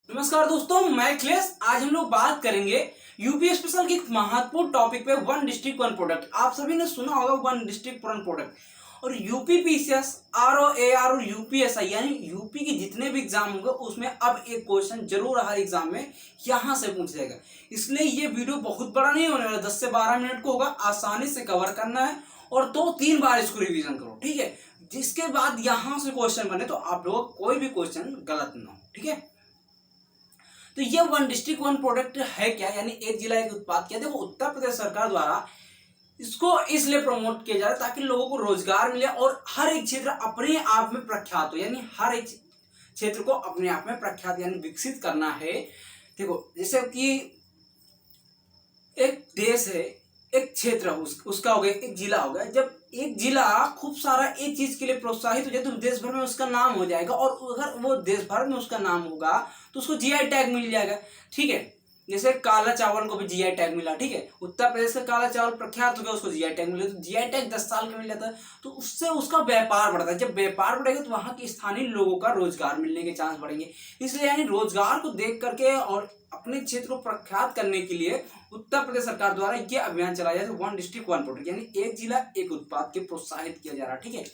नमस्कार दोस्तों, मैं अखिलेश। आज हम लोग बात करेंगे यूपी स्पेशल की एक महत्वपूर्ण टॉपिक पे, वन डिस्ट्रिक्ट वन प्रोडक्ट। आप सभी ने सुना होगा वन डिस्ट्रिक्ट वन प्रोडक्ट। और यूपी पीसीएस, आरओएआर और यूपीएसआई यानी यूपी के जितने भी एग्जाम होंगे उसमें अब एक क्वेश्चन जरूर हर एग्जाम में यहां से पूछ जाएगा। इसलिए ये वीडियो बहुत बड़ा नहीं होने वाला, 10 से 12 मिनट को होगा, आसानी से कवर करना है और 2-3 बार इसको रिवीजन करो, ठीक है। जिसके बाद यहां से क्वेश्चन बने तो आप लोग कोई भी क्वेश्चन गलत ना हो, ठीक है। तो ये वन डिस्ट्रिक्ट वन प्रोडक्ट है क्या, यानी एक जिला एक उत्पाद क्या। देखो, उत्तर प्रदेश सरकार द्वारा इसको इसलिए प्रमोट किया जा रहा है ताकि लोगों को रोजगार मिले और हर एक क्षेत्र अपने आप में प्रख्यात हो, यानी हर एक क्षेत्र को अपने आप में प्रख्यात यानी विकसित करना है। देखो, जैसे कि एक देश है, एक क्षेत्र उसका हो गया, एक जिला हो गया। जब एक जिला खूब सारा एक चीज के लिए प्रोत्साहित हो जाए तो देश भर में उसका नाम हो जाएगा, और अगर वो देश भर में उसका नाम होगा तो उसको जीआई टैग मिल जाएगा, ठीक है। जैसे काला चावल को भी जीआई टैग मिला, ठीक है। उत्तर प्रदेश का काला चावल प्रख्यात हो गया, उसको जीआई टैग मिला, तो जीआई टैग 10 साल का मिल जाता है। तो उससे उसका व्यापार बढ़ता है। जब व्यापार बढ़ेगा तो वहां के स्थानीय लोगों का रोजगार मिलने के चांस बढ़ेंगे। इसलिए यानी रोजगार को देख करके और अपने क्षेत्र को प्रख्यात करने के लिए उत्तर प्रदेश सरकार द्वारा यह अभियान चलाया जाए, वन डिस्ट्रिक्ट वन प्रोडक्ट, यानी एक जिला एक उत्पाद के प्रोत्साहित किया जा रहा है, ठीक है।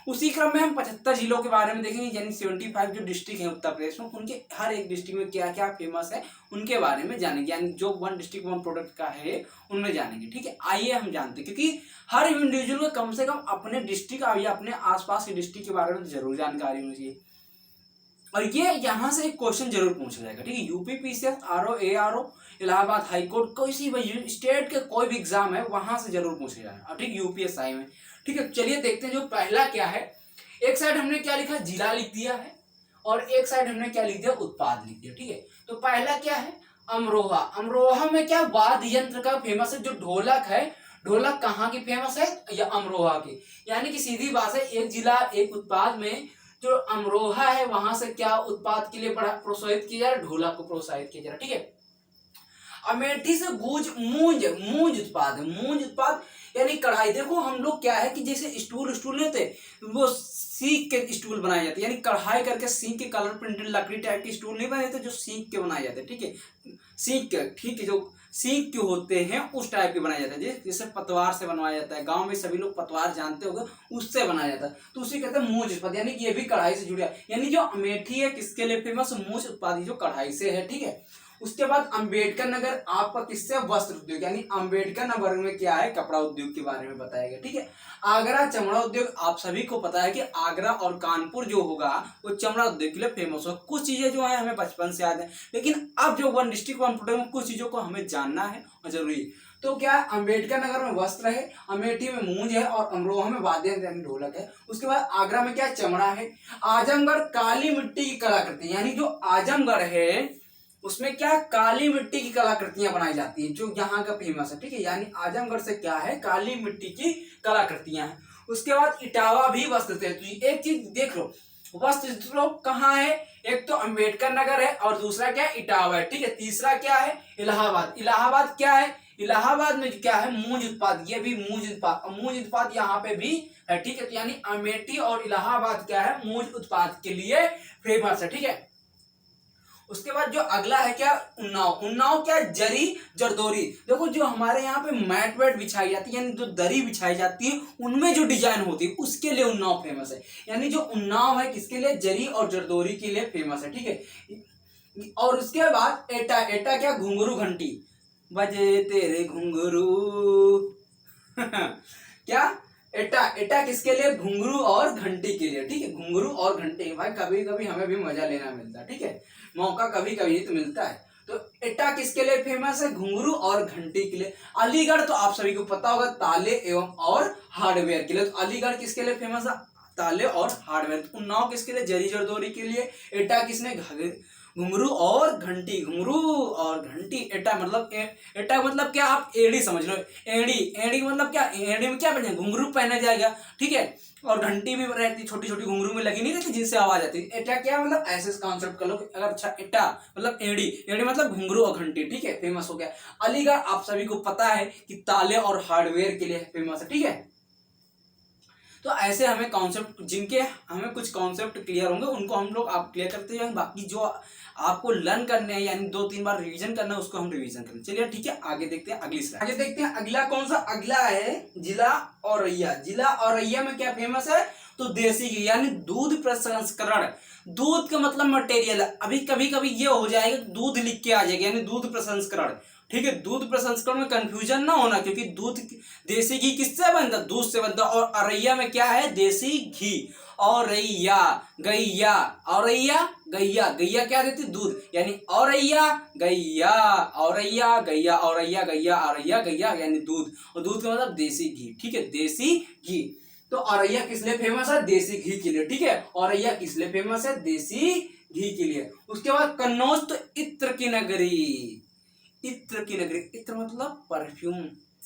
उसी क्रम में हम 75 जिलों के बारे में देखेंगे, यानी 75 जो डिस्ट्रिक्ट है उत्तर प्रदेश में, उनके हर एक डिस्ट्रिक्ट में क्या क्या फेमस है उनके बारे में जानेंगे, यानी जो वन डिस्ट्रिक्ट वन प्रोडक्ट का है उनमें जानेंगे, ठीक है। आइए हम जानते हैं, क्योंकि हर इंडिविजुअल को कम से कम अपने डिस्ट्रिक्ट या अपने आसपास के डिस्ट्रिक्ट के बारे में जरूर जानकारी होनी चाहिए। और ये यहां से एक क्वेश्चन जरूर पूछा जाएगा, ठीक है। UP PCS, RO, Allahabad high court, किसी भी स्टेट के कोई भी एग्जाम है वहां से जरूर पूछा जाएगा, ठीक। यूपीएसआई में, ठीक है। चलिए देखते हैं। जो पहला क्या है, एक साइड हमने क्या लिखा, जिला लिख दिया है, और एक साइड हमने क्या लिख दिया, उत्पाद लिख दिया, ठीक है। तो पहला क्या है, अमरोहा। अमरोहा में क्या वाद्य यंत्र का फेमस है, जो ढोलक है। ढोलक कहाँ की फेमस है, या अमरोहा की। यानी कि सीधी बात है, एक जिला एक उत्पाद में जो अमरोहा है वहां से क्या उत्पाद के लिए बड़ा प्रोत्साहित किया जा रहा है, ढोलक को प्रोत्साहित किया जा रहा है, ठीक है। अमेठी से गूंज मूंज, मूंज उत्पाद है। मूंज उत्पाद यानी कढ़ाई। देखो, हम लोग क्या है कि जैसे स्टूल लेते, वो सीख के स्टूल बनाए जाते, यानी कढ़ाई करके सीख के कलर प्रिंटेड लकड़ी टाइप के स्टूल नहीं बनाए जाते, जो सीख के बनाए जाते, ठीक है। सीख के, ठीक है, जो सीख के होते हैं उस टाइप के बनाया जाता है। जैसे पतवार से बनवाया जाता है, गांव में सभी लोग पतवार जानते होंगे, उससे बनाया जाता है, तो उसे कहते हैं मूंज उत्पाद, यानी कि ये भी कढ़ाई से जुड़ा है। यानी जो अमेठी है किसके लिए फेमस, मूंज उत्पाद, जो कढ़ाई से है, ठीक है। उसके बाद अंबेडकर नगर आपका किससे, वस्त्र उद्योग, यानी अंबेडकर नगर में क्या है, कपड़ा उद्योग के बारे में बताएगा, ठीक है। आगरा चमड़ा उद्योग, आप सभी को पता है कि आगरा और कानपुर जो होगा वो चमड़ा उद्योग के लिए फेमस हो। कुछ चीजें जो है हमें बचपन से याद है, लेकिन अब जो वन डिस्ट्रिक्ट वन प्रोडक्ट में कुछ चीजों को हमें जानना है और जरूरी है। तो क्या है, अंबेडकर नगर में वस्त्र है, अमेठी में मूंज है, और अमरोहा में वाद्य यंत्र ढोलक है। उसके बाद आगरा में क्या, चमड़ा है। आजमगढ़ काली मिट्टी की कलाकृति, यानी जो आजमगढ़ है उसमें क्या, काली मिट्टी की कलाकृतियां बनाई जाती है, जो यहाँ का फेमस है, ठीक है। यानी आजमगढ़ से क्या है, काली मिट्टी की कलाकृतियां हैं। उसके बाद इटावा भी वस्त्र थे। तो एक चीज देख लो, वस्त्र कहाँ है, एक तो अंबेडकर नगर है और दूसरा क्या है, इटावा है, ठीक है। तीसरा क्या है, इलाहाबाद। इलाहाबाद क्या है, इलाहाबाद में क्या है, मूंज उत्पाद, ये भी मूंज उत्पाद, मूंज उत्पाद यहाँ पे भी है, ठीक है। तो यानी अमेठी और इलाहाबाद क्या है, मूंज उत्पाद के लिए फेमस है, ठीक है। उसके बाद जो अगला है क्या, उन्नाव। उन्नाव क्या, जरी जरदोरी। देखो, जो हमारे यहाँ पे मैट वेट बिछाई जाती है, यानी जो दरी बिछाई जाती है उनमें जो डिजाइन होती है उसके लिए उन्नाव फेमस है। यानी जो उन्नाव है किसके लिए, जरी और जरदोरी के लिए फेमस है, ठीक है। और उसके बाद एटा। एटा क्या, घुंघरू घंटी, बजे तेरे घुंघरू क्या, एटा। एटा किसके लिए, घुंघरू और घंटी के लिए, ठीक है। घुंघरू और घंटी, भाई कभी कभी हमें भी मजा लेना मिलता है, ठीक है। मौका कभी कभी तो मिलता है। तो एटा किसके लिए फेमस है, घुंघरू और घंटी के लिए। अलीगढ़ तो आप सभी को पता होगा, ताले एवं और हार्डवेयर के लिए। तो अलीगढ़ किसके लिए फेमस है, ताले और हार्डवेयर। उन्नाव किसके लिए, जरी जरदोरी के लिए। एटा किसने, घुंघरू और घंटी, घुंघरू और घंटी। एटा मतलब एटा मतलब क्या, आप एड़ी समझ लो। एड़ी, एड़ी मतलब क्या, एड़ी में क्या पहने, घुंघरू पहना जाएगा, ठीक है। और घंटी भी रहती, छोटी छोटी घुंघरू में लगी नहीं रहती जिनसे आवाज आती है। एटा क्या मतलब, ऐसे कॉन्सेप्ट कर लो अगर, अच्छा, एटा मतलब एड़ी, एड़ी मतलब घुंघरू और घंटी, ठीक है, फेमस हो गया। अलीगढ़ आप सभी को पता है कि ताले और हार्डवेयर के लिए फेमस है, ठीक है। तो ऐसे हमें कॉन्सेप्ट, जिनके हमें कुछ कॉन्सेप्ट क्लियर होंगे उनको हम लोग आप क्लियर करते जाएंगे, बाकी जो आपको लर्न करने हैं यानी 2-3 बार रिवीजन करना है उसको हम रिवीजन करें। चलिए ठीक है, आगे देखते हैं अगली स्लाइड। आगे देखते हैं अगला कौन सा, अगला है जिला औरैया। जिला औरैया में क्या फेमस है, तो देसी घी यानी दूध प्रसंस्करण। दूध का मतलब मटेरियल, अभी कभी कभी ये हो जाएगा दूध लिख के आ जाएगा यानी दूध प्रसंस्करण, ठीक है। दूध प्रसंस्करण में कंफ्यूजन ना होना, क्योंकि दूध देसी घी किससे बनता, दूध से बनता। और औरैया में क्या है, देसी घी। औरैया गैया, औरैया गैया, गैया क्या देती, दूध, यानी औरैया गैया, औरैया गैया, औरैया गैया, औरैया गैया यानी दूध, और दूध का मतलब देसी घी, ठीक है, देसी घी। तो औरैया किस लिए फेमस है, देसी घी के लिए, ठीक है। औरैया किस लिए फेमस है, देसी घी के लिए। उसके बाद कन्नौज तो इत्र की नगरी, इत्र की नगरी, इत्र मतलब परफ्यूम,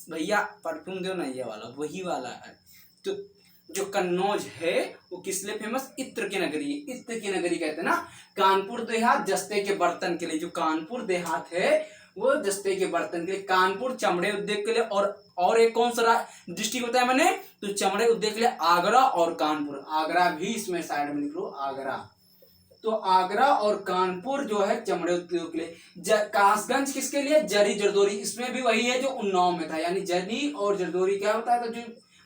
भैया परफ्यूम दो ना, ये वाला वही वाला है। तो जो कन्नौज है वो किस लिए फेमस, इत्र की नगरी, इत्र की नगरी कहते हैं ना। कानपुर देहात जस्ते के बर्तन के लिए, जो कानपुर देहात है वो जस्ते के बर्तन के लिए, कानपुर चमड़े उद्योग के लिए, और एक कौन सा डिस्ट्रिक्ट बताया मैंने, तो चमड़े उद्योग के लिए आगरा और कानपुर, आगरा भी इसमें साइड में लिख लो, आगरा। तो आगरा और कानपुर जो है चमड़े उद्योग के लिए। कासगंज किसके लिए, जरी जरदोरी, इसमें भी वही है जो उन्नाव में था, यानी जरी और जरदोरी क्या होता है, तो जो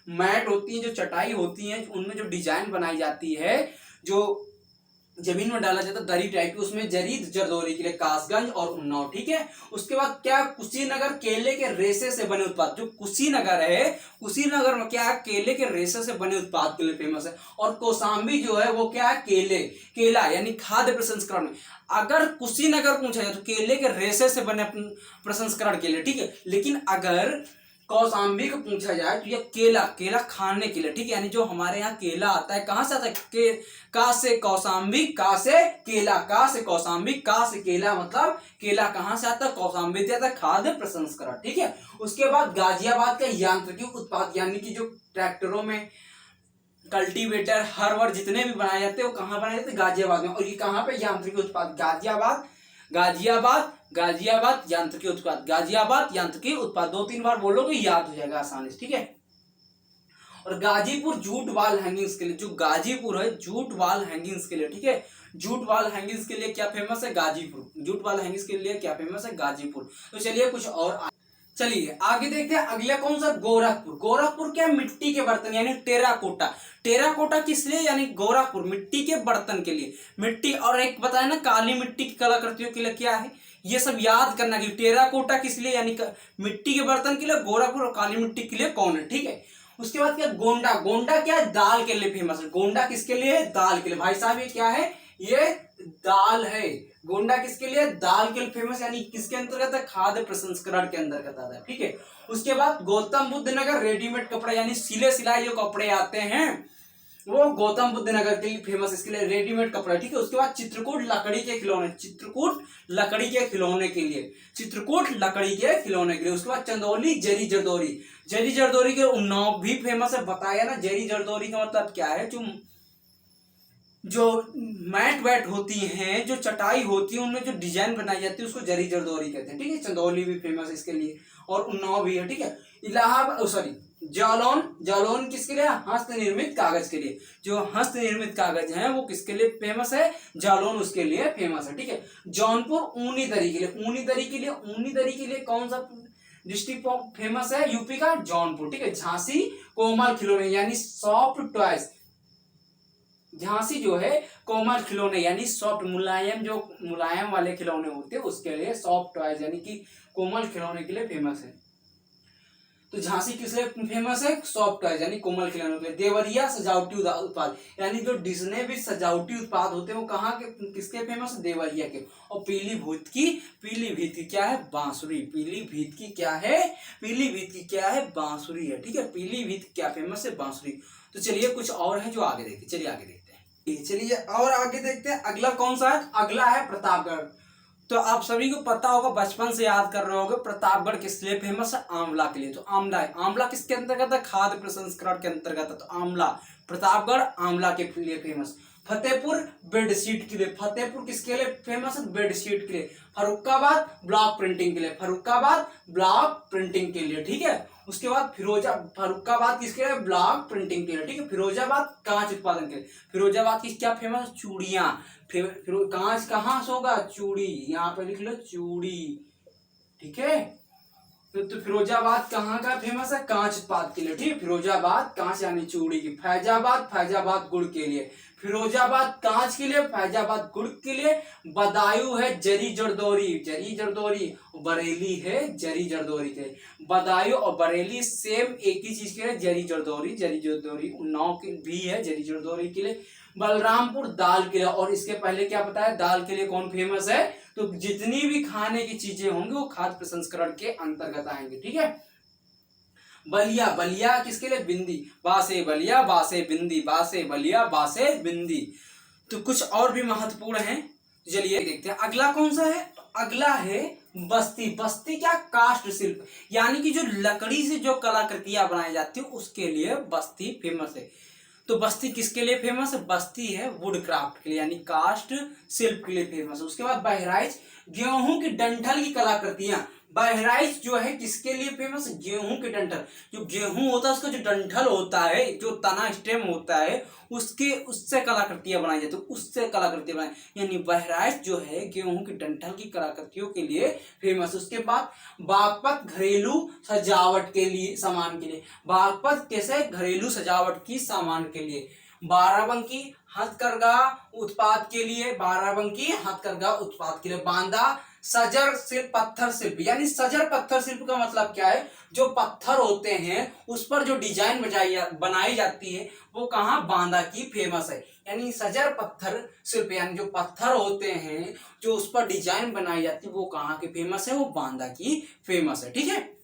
मैट होती है, जो चटाई होती है, उनमें जो डिजाइन बनाई जाती है, जो जमीन में डाला जाता है दरी टाइप की, उसमें जरी जरदोरी के लिए कासगंज और उन्नाव, ठीक है। उसके बाद क्या, कुशीनगर केले के रेशे से बने उत्पाद, जो कुशीनगर है, कुशीनगर में क्या है, केले के रेशे से बने उत्पाद के लिए फेमस है। और कौशाम्बी जो है वो क्या है, केले, केला यानी खाद्य प्रसंस्करण में। अगर कुशीनगर पूछा जाए तो केले के रेशे से बने प्रसंस्करण के लिए, ठीक है। लेकिन अगर कौशाम्बी को पूछा जाए तो ये केला, केला खाने के लिए, ठीक है, यानी जो हमारे यहाँ केला आता है कहाँ से आता है, का से कौशाम्बी, का से केला, का से कौशाम्बी, का से केला, मतलब केला कहाँ से आता है, कौशाम्बी से आता है, खाद्य प्रसंस्करण, ठीक है। उसके बाद गाजियाबाद का यांत्रिकी उत्पाद, यानी कि जो ट्रैक्टरों में कल्टीवेटर, हर जितने भी बनाए जाते हैं वो कहाँ बनाए जाते हैं, गाजियाबाद में। और ये कहाँ पे, यांत्रिकी उत्पाद, गाजियाबाद, गाजियाबाद, गाजियाबाद यांत्रिकी उत्पाद, गाजियाबाद यांत्रिकी उत्पाद, 2-3 बार बोलोगे याद हो जाएगा आसानी से, ठीक है। और गाजीपुर जूट वाल हैंगिंग्स के लिए, जो गाजीपुर है जूट वाल हैंगिंग्स के लिए, ठीक है। जूट वाल हैंगिंग्स के लिए क्या फेमस है, गाजीपुर, जूट वाल हैंगिंग्स के लिए क्या फेमस है, गाजीपुर। तो चलिए कुछ और, चलिए आगे देखते हैं अगला कौन सा, गोरखपुर। गोरखपुर क्या, मिट्टी के बर्तन यानी टेराकोटा। टेराकोटा किस लिए, यानी गोरखपुर मिट्टी के बर्तन के लिए, मिट्टी। और एक बताया ना काली मिट्टी की कलाकृतियों के लिए क्या है, ये सब याद करना कि टेराकोटा किस लिए यानी मिट्टी के बर्तन के लिए, गोरखपुर, और काली मिट्टी के लिए कौन है, ठीक है। उसके बाद क्या, गोंडा, गोंडा क्या है, दाल के लिए फेमस है। गोंडा किसके लिए, दाल के लिए, भाई साहब ये क्या है, ये दाल है। गोंडा किसके लिए, दाल के लिए फेमस, यानी किसके अंतर्गत है, खाद्य प्रसंस्करण के अंतर्गत आता है, ठीक है। उसके बाद गौतम बुद्ध नगर रेडीमेड कपड़े, यानी सिले सिलाई जो कपड़े आते हैं वो गौतम बुद्ध नगर के लिए फेमस, इसके लिए रेडीमेड कपड़ा, ठीक है। उसके बाद चित्रकूट लकड़ी के खिलौने, चित्रकूट लकड़ी के खिलौने के लिए, चित्रकूट लकड़ी के खिलौने के लिए। उसके बाद चंदौली जरी जरदोरी, जरी जरदोरी के उन्नाव भी फेमस है, बताया ना। जरी जरदोरी का मतलब क्या है, जो मैट वैट होती हैं, जो चटाई होती है, उनमें जो डिजाइन बनाई जाती है उसको जरी जरदोरी कहते हैं, ठीक है। चंदौली भी फेमस है इसके लिए, और उन्नाव भी है, ठीक है। इलाहाबाद, सॉरी, जालौन, जालौन किसके लिए, हस्त निर्मित कागज के लिए। जो हस्त निर्मित कागज है वो किसके लिए फेमस है, जालौन उसके लिए फेमस है, ठीक है। जौनपुर ऊनी दरी के लिए, ऊनी दरी के लिए, ऊनी दरी के लिए कौन सा डिस्ट्रिक्ट फेमस है, यूपी का जौनपुर, ठीक है। झांसी कोमल खिलौने यानी सॉफ्ट टॉयज, झांसी जो है कोमल खिलौने यानी सॉफ्ट, मुलायम, जो मुलायम वाले खिलौने होते हैं उसके लिए सॉफ्ट टॉयज यानी कि कोमल खिलौने के लिए फेमस है। तो झांसी किस लिए फेमस है, सॉफ्ट टॉयज यानी कोमल खिलौने के लिए। देवरिया सजावटी उत्पाद, यानी जो जितने भी सजावटी उत्पाद होते हैं वो कहाँ के, किसके फेमस है, देवरिया के। और पीलीभीत की, पीलीभीत की क्या है, बांसुरी, पीलीभीत की क्या है, पीलीभीत की क्या है, बांसुरी है, ठीक है। पीलीभीत क्या फेमस है, बांसुरी। तो चलिए कुछ और है जो आगे देखते हैं, चलिए आगे देखते हैं, चलिए और आगे देखते हैं। अगला कौन सा है, अगला है प्रतापगढ़। तो आप सभी को पता होगा, बचपन से याद कर रहे होंगे, प्रतापगढ़ किस लिए फेमस है, आंवला के लिए। तो आंवला है, आंवला किसके अंतर्गत है, खाद्य प्रसंस्करण के अंतर्गत है। तो आंवला, प्रतापगढ़ आंवला के लिए फेमस। फतेहपुर बेडशीट के लिए, फतेहपुर किसके लिए फेमस है? बेडशीट के लिए। फर्रुखाबाद ब्लॉक प्रिंटिंग के लिए, फर्रुखाबाद ब्लॉक प्रिंटिंग के लिए, ठीक है। उसके बाद फर्रुखाबाद किसके लिए? ब्लॉक प्रिंटिंग के लिए, ठीक है। फिरोजाबाद कांच उत्पादन के लिए, फिरोजाबाद की क्या फेमस? चूड़ियां। कांच कहाँ से होगा? चूड़ी, यहाँ पे लिख लो चूड़ी, ठीक है। तो फिरोजाबाद कहाँ का फेमस है? कांच उत्पाद के लिए, ठीक है। फिरोजाबाद कांच यानी चूड़ी की। फैजाबाद गुड़ के लिए, फिरोजाबाद कांच के लिए, फैजाबाद गुड़ के लिए। बदायूं है जरी जरदौरी, बरेली है जरी जरदौरी के लिए। बदायूं और बरेली सेम एक ही चीज के लिए, जरी जरदौरी। उन्नाव की भी है जरी जरदौरी के लिए। बलरामपुर दाल के लिए, और इसके पहले क्या बताया? दाल के लिए कौन फेमस है? तो जितनी भी खाने की चीजें होंगी वो खाद्य प्रसंस्करण के अंतर्गत आएंगे, ठीक है। बलिया किसके लिए? बिंदी, बासे बलिया बासे बिंदी। तो कुछ और भी महत्वपूर्ण है, चलिए देखते हैं। अगला कौन सा है? तो अगला है बस्ती क्या? काष्ठ शिल्प, यानी कि जो लकड़ी से जो कलाकृतियां बनाई जाती है उसके लिए बस्ती फेमस है। तो बस्ती किसके लिए फेमस है? बस्ती है वुड क्राफ्ट के लिए, यानी काष्ठ शिल्प के लिए फेमस है। उसके बाद बहराइच गेहूं की डंठल की कलाकृतियां, बहराइच जो है किसके लिए फेमस है? गेहूं के डंठल, जो गेहूं होता है उसका जो डंठल होता है, जो तना स्टेम होता है, उससे कलाकृतियां बनाई जाती है, उससे कलाकृतियां बनाई, यानी बहराइच जो है गेहूं की डंठल की कलाकृतियों के लिए फेमस। उसके बाद बागपत घरेलू सजावट के लिए सामान के लिए, बागपत कैसे? घरेलू सजावट की सामान के लिए। बाराबंकी हथकरघा उत्पाद के लिए, बांदा सजर शिल्प पत्थर शिल्प, यानी सजर पत्थर शिल्प का मतलब क्या है? जो पत्थर होते हैं उस पर जो डिजाइन बनाई जाती है वो कहाँ? बांदा की फेमस है। यानी सजर पत्थर शिल्प, यानी जो पत्थर होते हैं जो उस पर डिजाइन बनाई जाती है वो कहाँ की फेमस है? वो बांदा की फेमस है, ठीक है।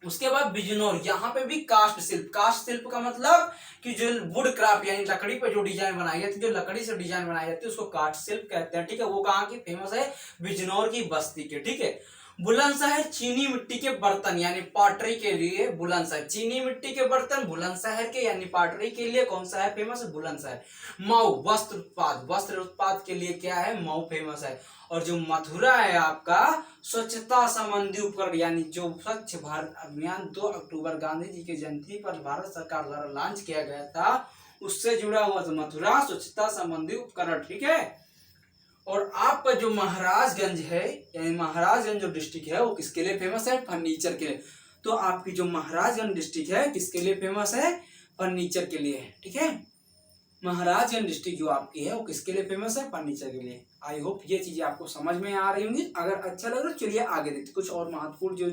उसके बाद बिजनौर, यहाँ पे भी काष्ठ शिल्प का मतलब कि जो वुड क्राफ्ट यानी लकड़ी पे जो डिजाइन बनाई जाती है, जो लकड़ी से डिजाइन बनाई जाती है उसको काष्ठ शिल्प कहते हैं, ठीक है। वो कहाँ की फेमस है? बिजनौर की बस्ती के, ठीक है। बुलंदशहर चीनी मिट्टी के बर्तन यानी पॉटरी के लिए, बुलंदशहर चीनी मिट्टी के बर्तन बुलंदशहर के यानी पॉटरी के लिए कौन सा है फेमस? बुलंदशहर। मऊ वस्त्र उत्पाद के लिए क्या है? मऊ फेमस है। और जो मथुरा है आपका स्वच्छता संबंधी उपकरण, यानी जो स्वच्छ भारत अभियान 2 अक्टूबर गांधी जी की जयंती पर भारत सरकार द्वारा लॉन्च किया गया था, उससे जुड़ा हुआ तो मथुरा स्वच्छता संबंधी उपकरण, ठीक है। और आपका जो महाराजगंज है, यानी महाराजगंज जो डिस्ट्रिक्ट है वो किसके लिए फेमस है? फर्नीचर के लिए। तो आपकी जो महाराजगंज डिस्ट्रिक्ट है किसके लिए फेमस है? फर्नीचर के लिए, ठीक है। महाराजगंज डिस्ट्रिक्ट जो आपकी है वो किसके लिए फेमस है? फर्नीचर के लिए। आई होप ये चीजें आपको समझ में आ रही होंगी। अगर अच्छा लग रहा है चलिए आगे देखते कुछ और महत्वपूर्ण जो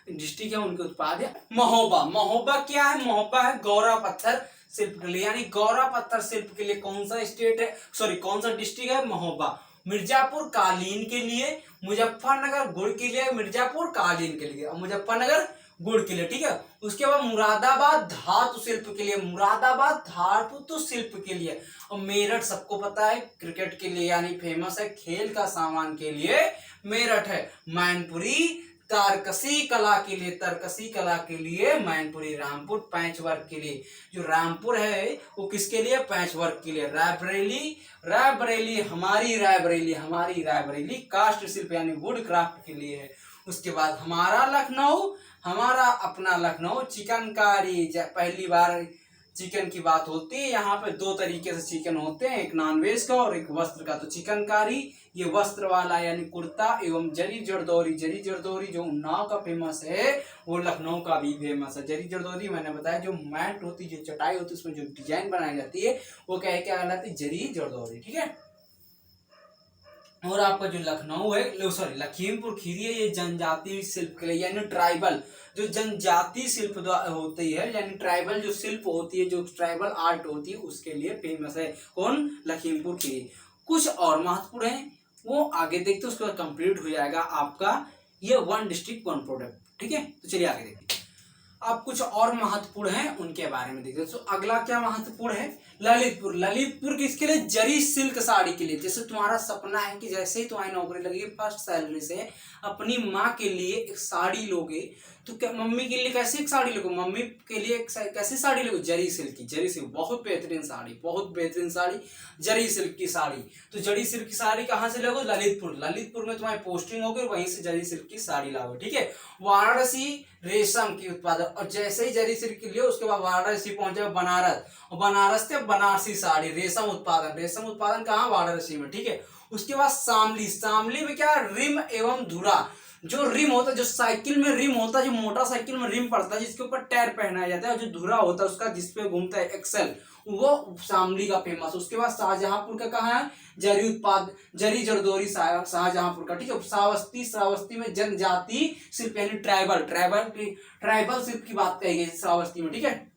डिस्ट्रिक्ट है उनके उत्पाद है। महोबा क्या है? महोबा है गौरा पत्थर शिल्प के लिए, यानी गौरा पत्थर शिल्प के लिए कौन सा स्टेट है, सॉरी कौन सा डिस्ट्रिक्ट है? महोबा। मिर्जापुर कालीन के लिए, मुजफ्फरनगर गुड़ के लिए, मिर्जापुर कालीन के लिए और मुजफ्फरनगर गुड़ के लिए, ठीक है। उसके बाद मुरादाबाद धातु शिल्प के लिए, और मेरठ सबको पता है क्रिकेट के लिए यानी फेमस है, खेल का सामान के लिए मेरठ है। मैनपुरी तरकसी कला के लिए मैनपुरी। रामपुर पैंच वर्क के लिए, जो रामपुर है वो किसके लिए? पैंच वर्क के लिए। रायबरेली हमारी रायबरेली काष्ठ शिल्प यानी वुड क्राफ्ट के लिए है। उसके बाद हमारा अपना लखनऊ चिकनकारी, पहली बार चिकन की बात होती है। यहाँ पे 2 तरीके से चिकन होते हैं, एक नॉनवेज का और एक वस्त्र का। तो चिकनकारी ये वस्त्र वाला यानी कुर्ता एवं जरी जरदौरी जो उन्नाव का फेमस है वो लखनऊ का भी फेमस है। जरी जरदौरी मैंने बताया जो मैट होती है, जो चटाई होती है उसमें जो डिजाइन बनाई जाती है वो क्या कहलाती है? जरी जरदौरी, ठीक है। और आपका जो लखनऊ है, सॉरी लखीमपुर खीरी है, ये जनजाति शिल्प के लिए यानी ट्राइबल, जो जनजाति शिल्प होती है यानी ट्राइबल जो शिल्प होती है, जो ट्राइबल आर्ट होती है उसके लिए फेमस है। कौन? लखीमपुर खीरी। कुछ और महत्वपूर्ण है वो आगे देखते हैं, उसके बाद कंप्लीट हो जाएगा आपका ये 1 डिस्ट्रिक्ट 1 प्रोडक्ट, ठीक है। तो चलिए आगे देखते हैं। अब कुछ और महत्वपूर्ण है उनके बारे में देखते हैं। तो अगला क्या महत्वपूर्ण है ललितपुर, ललितपुर किसके लिए? जरी सिल्क साड़ी के लिए। जैसे तुम्हारा सपना है कि जैसे ही तुम्हारी नौकरी लगेगी फर्स्ट सैलरी से अपनी माँ के लिए एक साड़ी लोगे, तो क्या मम्मी के लिए कैसी एक साड़ी लोगे? मम्मी के लिए कैसी साड़ी लोगे? जरी सिल्क की, जरी सिल्क बहुत बेहतरीन साड़ी, बहुत बेहतरीन साड़ी, जरी सिल्क की साड़ी। तो जरी सिल्क की साड़ी कहाँ से लोगे? ललितपुर, ललितपुर में तुम्हारी पोस्टिंग होगी, वहीं से जरी सिल्क की साड़ी लाओगे, ठीक है। वाराणसी रेशम की उत्पादन, और जैसे ही जरी सिल्क के लिए उसके बाद वाराणसी पहुंचे बनारस, और बनारस से बनारसी साड़ी, रेशम उत्पादन, रेशम उत्पादन कहाँ? वाराणसी में, ठीक है। उसके बाद शामली, शामली में क्या? रिम एवं धुरा। जो रिम होता है, जो साइकिल में रिम होता है, जो मोटरसाइकिल में रिम पड़ता है जिसके ऊपर टायर पहनाया जाता है, और जो धुरा होता है उसका जिसपे घूमता है एक्सल, वो शामली का फेमस। उसके बाद शाहजहांपुर का कहाँ है? जरी उत्पाद, जरी जरदोरी शाहजहांपुर का, ठीक है। श्रावस्ती, श्रावस्ती में जनजाति शिल्प यानी ट्राइबल, ट्राइबल शिल्प की बात कही गई श्रावस्ती में, ठीक है।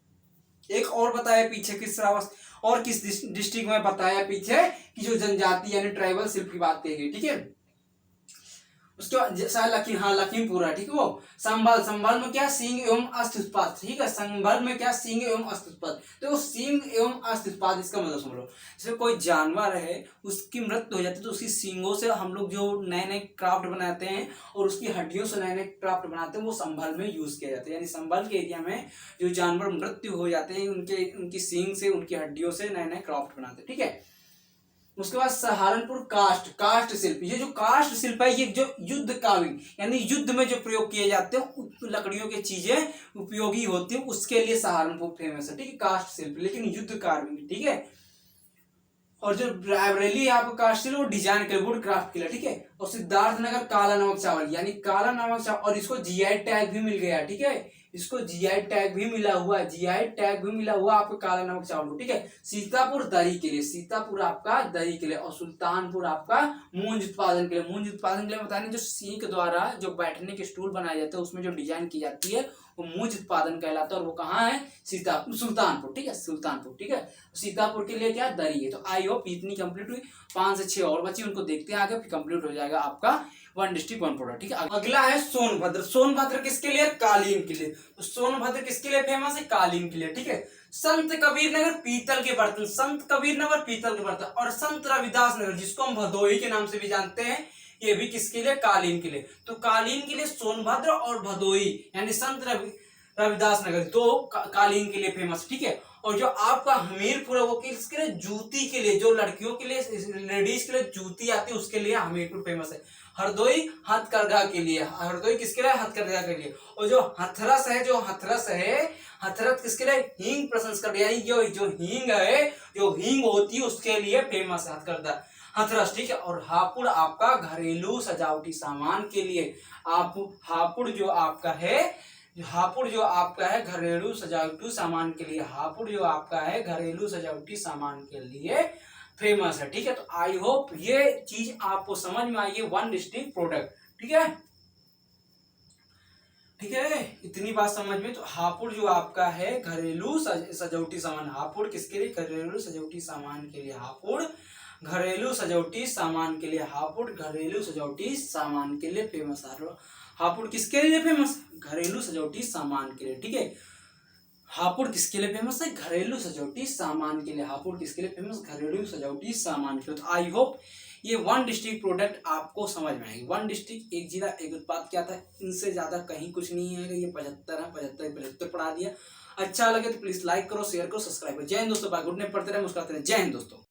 एक और बताया पीछे किस श्रावस्ती और किस डिस्ट्रिक्ट में बताया पीछे कि जो जनजाति यानी ट्राइबल शिल्प की बात कही गई, ठीक है। उसके बाद शायद लखीमपुर है, ठीक है। वो संभल, संभल में क्या? सींग एवं अस्त्र उत्पाद, ठीक है। संभल में क्या? सींग एवं अस्त्र उत्पाद। तो सींग एवं अस्त्र उत्पाद इसका मतलब समझ लो, जैसे कोई जानवर है उसकी मृत्यु हो जाती है तो उसकी सींगों से हम लोग जो नए नए क्राफ्ट बनाते हैं और उसकी हड्डियों से नए नए क्राफ्ट बनाते हैं, वो संभल में यूज किया जाता है। यानी संभल के एरिया में जो जानवर मृत्यु हो जाते हैं उनकी सींग से, उनकी हड्डियों से नए नए क्राफ्ट बनाते हैं, ठीक है। उसके बाद सहारनपुर कास्ट, कास्ट शिल्प। ये जो कास्ट शिल्प है ये जो युद्ध कालीन यानी युद्ध में जो प्रयोग किए जाते हैं लकड़ियों की चीजें उपयोगी होती है, उसके लिए सहारनपुर फेमस है, ठीक है। कास्ट शिल्प, लेकिन युद्ध कार्विंग, ठीक है। और जो रायबरेली आपका कास्ट शिल्प वो डिजाइन के लिए, वुड क्राफ्ट के लिए, ठीक है। और सिद्धार्थनगर काला नमक चावल, यानी काला नमक चावल, और इसको जीआई टैग भी मिल गया, ठीक है। इसको जीआई टैग भी मिला हुआ है, जीआई टैग भी मिला हुआ आपको काला नमक चावल को, ठीक है। सीतापुर दरी के लिए, सीतापुर आपका दरी के लिए, और सुल्तानपुर आपका मूंज उत्पादन के लिए। मूंज उत्पादन के लिए बताने जो सींग द्वारा जो बैठने के स्टूल बनाए जाते हैं उसमें जो डिजाइन की जाती है वो मूंज उत्पादन कहलाता है, और वो कहाँ है? सुल्तानपुर, ठीक है, सुल्तानपुर, ठीक है। सीतापुर के लिए क्या? दरी है। तो आई होप इतनी कंप्लीट हुई, 5 से 6 और बची, उनको देखते हैं आगे, फिर कंप्लीट हो जाएगा आपका 1 डिस्ट्रिक्ट 1 प्रोडक्ट, ठीक है। अगला है सोनभद्र। सोनभद्र किसके लिए? कालीन के लिए। तो सोनभद्र किसके लिए फेमस है? कालीन के लिए, ठीक है। संत कबीर नगर पीतल के बर्तन, संत कबीर नगर पीतल के बर्तन, और संत रविदास नगर जिसको हम भदोही के नाम से भी जानते हैं, ये भी किसके लिए? कालीन के लिए। तो कालीन के लिए सोनभद्र और भदोही यानी संत रविदास नगर दो कालीन के लिए फेमस, ठीक है। और जो आपका हमीरपुर है वो किसके लिए? जूती के लिए, जो लड़कियों के लिए, लेडीज के लिए जूती आती है उसके लिए हमीरपुर फेमस है। हरदोई हथकरघा के लिए, हरदोई किसके लिए? हथकरघा के लिए। और जो हथरस है, जो हथरस है, हथरस किसके लिए? हींग प्रसंस्करण, यानी जो हींग है, जो हींग होती है उसके लिए फेमस है हथकरघा, हथरस, ठीक है। और हापुड़ आपका घरेलू सजावटी सामान के लिए, आप हापुड़ जो आपका है, हापुड़ जो आपका है घरेलू सजावटी सामान के लिए, हापुड़ जो आपका है घरेलू सजावटी सामान के लिए फेमस है, ठीक है। तो आई होप ये चीज आपको समझ में आई है, 1 डिस्ट्रिक्ट प्रोडक्ट, ठीक है, ठीक है। इतनी बात समझ में। तो हापुड़ जो आपका है घरेलू सजावटी सामान, हापुड़ किसके लिए? घरेलू सजावटी सामान के लिए, हापुड़ घरेलू सजावटी सामान के लिए, हापुड़ घरेलू सजावटी सामान के लिए फेमस है। हापुड़ किसके लिए फेमस? घरेलू सजावटी सामान के लिए, ठीक है। हापुड़ किसके लिए फेमस है? घरेलू सजावटी सामान के लिए। हापुड़ किसके लिए फेमस? घरेलू सजावटी सामान के लिए। तो आई होप ये 1 डिस्ट्रिक्ट प्रोडक्ट आपको समझ में आएगी। 1 डिस्ट्रिक्ट एक जिला एक उत्पाद क्या था, इनसे ज्यादा कहीं कुछ नहीं है। ये 75 है, 75 पढ़ा दिया। अच्छा लगे तो प्लीज लाइक करो, शेयर करो, सब्सक्राइब करो। जय हिंद दोस्तों, बाय। गुड नाइट, पढ़ते रहे, मुस्कुराते रहे। जय हिंद दोस्तों।